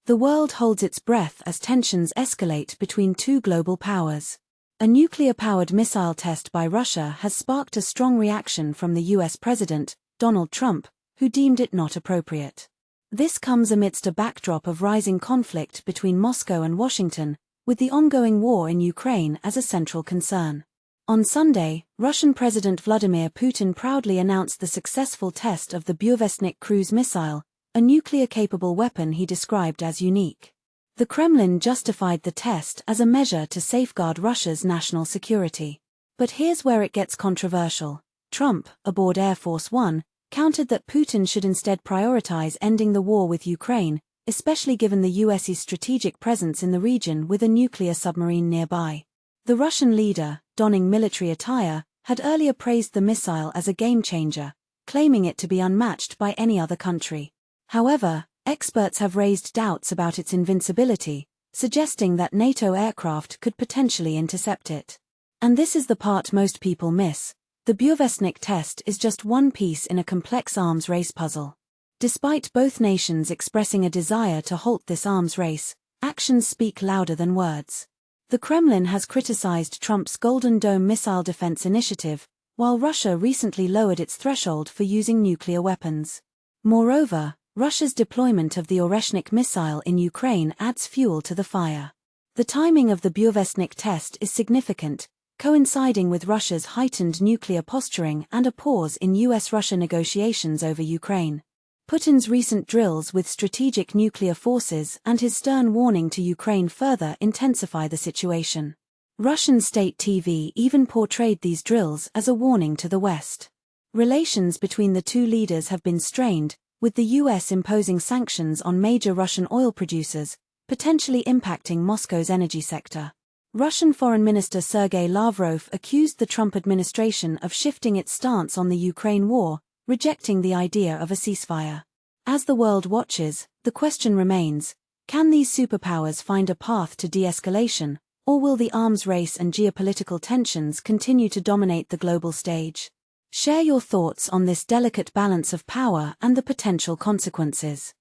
The world holds its breath as tensions escalate between two global powers. A nuclear-powered missile test by Russia has sparked a strong reaction from the US President, Donald Trump, who deemed it not appropriate. This comes amidst a backdrop of rising conflict between Moscow and Washington, with the ongoing war in Ukraine as a central concern. On Sunday, Russian President Vladimir Putin proudly announced the successful test of the Burevestnik cruise missile, a nuclear-capable weapon he described as unique. The Kremlin justified the test as a measure to safeguard Russia's national security. But here's where it gets controversial. Trump, aboard Air Force One, countered that Putin should instead prioritize ending the war with Ukraine, especially given the US's strategic presence in the region with a nuclear submarine nearby. The Russian leader, donning military attire, had earlier praised the missile as a game-changer, claiming it to be unmatched by any other country. However, experts have raised doubts about its invincibility, suggesting that NATO aircraft could potentially intercept it. And this is the part most people miss. The Burevestnik test is just one piece in a complex arms race puzzle. Despite both nations expressing a desire to halt this arms race, actions speak louder than words. The Kremlin has criticized Trump's Golden Dome missile defense initiative, while Russia recently lowered its threshold for using nuclear weapons. Moreover, Russia's deployment of the Burevestnik missile in Ukraine adds fuel to the fire. The timing of the Burevestnik test is significant, coinciding with Russia's heightened nuclear posturing and a pause in US-Russia negotiations over Ukraine. Putin's recent drills with strategic nuclear forces and his stern warning to Ukraine further intensify the situation. Russian state TV even portrayed these drills as a warning to the West. Relations between the two leaders have been strained, with the US imposing sanctions on major Russian oil producers, potentially impacting Moscow's energy sector. Russian Foreign Minister Sergei Lavrov accused the Trump administration of shifting its stance on the Ukraine war, rejecting the idea of a ceasefire. As the world watches, the question remains, can these superpowers find a path to de-escalation, or will the arms race and geopolitical tensions continue to dominate the global stage? Share your thoughts on this delicate balance of power and the potential consequences.